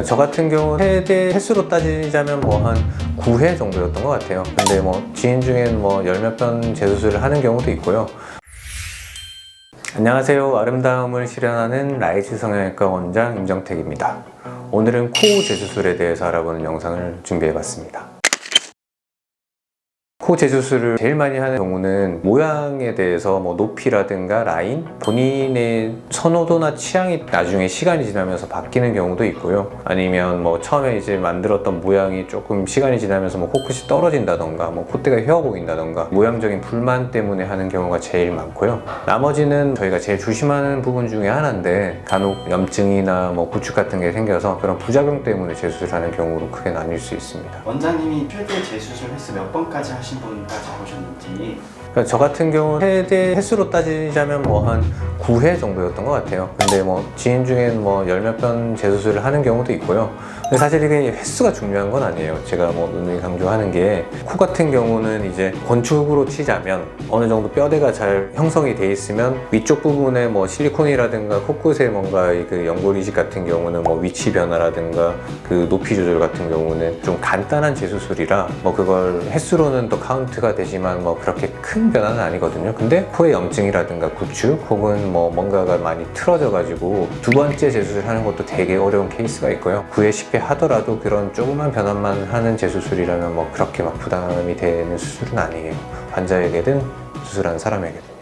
저 같은 경우 최대 횟수로 따지자면 뭐 한 9회 정도였던 것 같아요. 근데 뭐 지인 중엔 뭐 열 몇 번 재수술을 하는 경우도 있고요. 안녕하세요. 아름다움을 실현하는 라이즈 성형외과 원장 임정택입니다. 오늘은 코 재수술에 대해서 알아보는 영상을 준비해봤습니다. 코 재수술을 제일 많이 하는 경우는 모양에 대해서 뭐 높이라든가 라인, 본인의 선호도나 취향이 나중에 시간이 지나면서 바뀌는 경우도 있고요. 아니면 뭐 처음에 이제 만들었던 모양이 조금 시간이 지나면서 뭐 코끝이 떨어진다던가 뭐 콧대가 휘어 보인다던가 모양적인 불만 때문에 하는 경우가 제일 많고요. 나머지는 저희가 제일 조심하는 부분 중에 하나인데 간혹 염증이나 뭐 구축 같은 게 생겨서 그런 부작용 때문에 재수술하는 경우로 크게 나뉠 수 있습니다. 원장님이 최대 재수술 횟수 몇 번까지 하신 분까지 보셨는지. 그러니까 저 같은 경우 최대 횟수로 따지자면 뭐 한 9회 정도였던 것 같아요. 근데 뭐 지인 중엔 뭐 열 몇 번 재수술을 하는 경우도 있고요. 근데 사실 이게 횟수가 중요한 건 아니에요. 제가 뭐 은근히 강조하는 게 코 같은 경우는 이제 건축으로 치자면 어느 정도 뼈대가 잘 형성이 돼 있으면 위쪽 부분에 뭐 실리콘이라든가 코끝에 뭔가 그 연골 이식 같은 경우는 뭐 위치 변화라든가 그 높이 조절 같은 경우는 좀 간단한 재수술이라 뭐 그걸 횟수로는 또 카운트가 되지만 뭐 그렇게 큰 변화는 아니거든요. 근데 코의 염증이라든가 구축 혹은 뭐 뭔가가 많이 틀어져 가지고 두 번째 재수술 하는 것도 되게 어려운 케이스가 있고요. 9회 10회 하더라도 그런 조그만 변화만 하는 재수술이라면 뭐 그렇게 막 부담이 되는 수술은 아니에요. 환자에게든 수술하는 사람에게든요.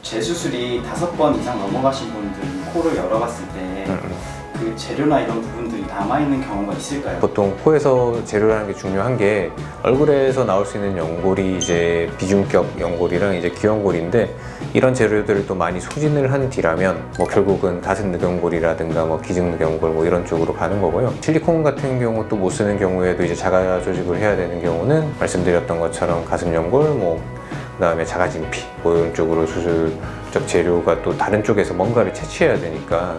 재수술이 5번 이상 넘어가신 분들은 코를 열어봤을 때 그 재료나 이런 부분들이 남아있는 경우가 있을까요? 보통 코에서 재료라는 게 중요한 게 얼굴에서 나올 수 있는 연골이 이제 비중격 연골이랑 이제 기연골인데 이런 재료들을 또 많이 소진을 한 뒤라면 뭐 결국은 가슴 늑연골이라든가 뭐 기증 늑연골 뭐 이런 쪽으로 가는 거고요. 실리콘 같은 경우 또 못 쓰는 경우에도 이제 자가 조직을 해야 되는 경우는 말씀드렸던 것처럼 가슴 연골 뭐 그다음에 자가진피 뭐 이런 쪽으로 수술적 재료가 또 다른 쪽에서 뭔가를 채취해야 되니까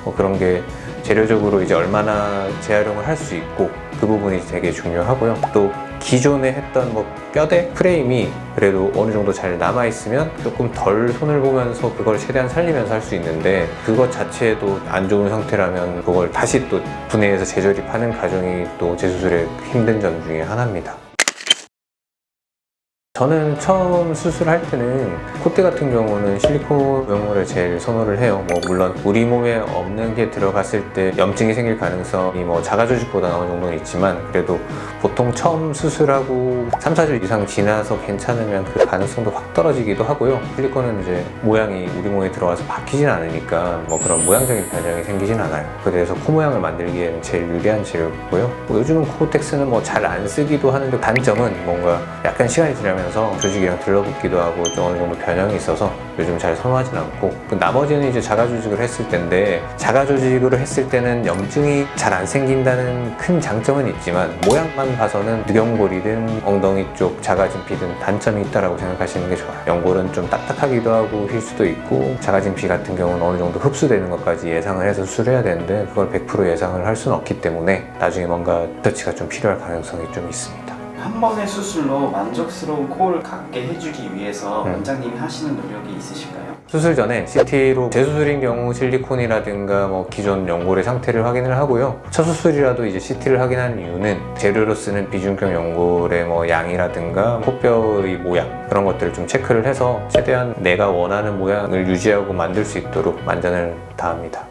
뭐 그런 게 재료적으로 이제 얼마나 재활용을 할 수 있고 그 부분이 되게 중요하고요. 또 기존에 했던 뭐 뼈대 프레임이 그래도 어느 정도 잘 남아 있으면 조금 덜 손을 보면서 그걸 최대한 살리면서 할 수 있는데 그것 자체도 안 좋은 상태라면 그걸 다시 또 분해해서 재조립하는 과정이 또 재수술의 힘든 점 중에 하나입니다. 저는 처음 수술할 때는 콧대 같은 경우는 실리콘 연골을 제일 선호를 해요. 뭐 물론 우리 몸에 없는 게 들어갔을 때 염증이 생길 가능성이 뭐 자가 조직보다 어느 정도는 있지만 그래도 보통 처음 수술하고 3, 4주 이상 지나서 괜찮으면 그 가능성도 확 떨어지기도 하고요. 실리콘은 이제 모양이 우리 몸에 들어와서 바뀌진 않으니까 뭐 그런 모양적인 변형이 생기진 않아요. 그래서 코 모양을 만들기에는 제일 유리한 재료고요. 뭐 요즘은 코텍스는 뭐 잘 안 쓰기도 하는데 단점은 뭔가 약간 시간이 지나면 조직이랑 들러붙기도 하고 좀 어느 정도 변형이 있어서 요즘 잘 선호하진 않고 나머지는 이제 자가 조직을 했을 텐데 자가 조직으로 했을 때는 염증이 잘 안 생긴다는 큰 장점은 있지만 모양만 봐서는 늑연골이든 엉덩이 쪽 자가진피든 단점이 있다라고 생각하시는 게 좋아요. 연골은 좀 딱딱하기도 하고 휠 수도 있고 자가진피 같은 경우는 어느 정도 흡수되는 것까지 예상을 해서 수술해야 되는데 그걸 100% 예상을 할 수는 없기 때문에 나중에 뭔가 터치가 좀 필요할 가능성이 좀 있습니다. 한 번의 수술로 만족스러운 코를 갖게 해주기 위해서 원장님이 하시는 노력이 있으실까요? 수술 전에 CT로 재수술인 경우 실리콘이라든가 뭐 기존 연골의 상태를 확인을 하고요. 첫 수술이라도 이제 CT를 확인하는 이유는 재료로 쓰는 비중격 연골의 뭐 양이라든가 코뼈의 모양 그런 것들을 좀 체크를 해서 최대한 내가 원하는 모양을 유지하고 만들 수 있도록 만전을 다합니다.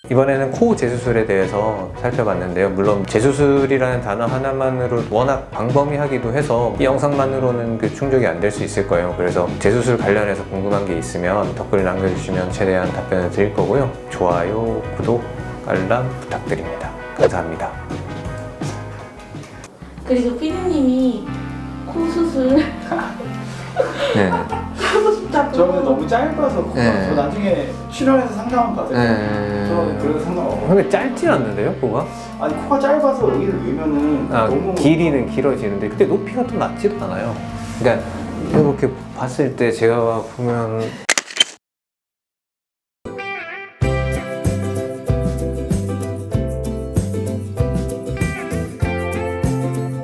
이번에는 코 재수술에 대해서 살펴봤는데요. 물론 재수술이라는 단어 하나만으로 워낙 광범위하기도 해서 이 영상만으로는 그 충족이 안 될 수 있을 거예요. 그래서 재수술 관련해서 궁금한 게 있으면 댓글 남겨주시면 최대한 답변을 드릴 거고요. 좋아요, 구독, 알람 부탁드립니다. 감사합니다. 그리고 피디님이 코 수술 네. 하고 싶다고. 저는 너무 짧아서 코가 네. 저 나중에 출연해서 상담 받을게요. 저는 그래서 상관없어요. 근데 짧진 않는데요, 코가? 아니 코가 짧아서 여기를 넣으면은 너무 길이는 길어지는데 근데 높이가 또 낮지도 않아요. 그러니까 이렇게 봤을 때 제가 보면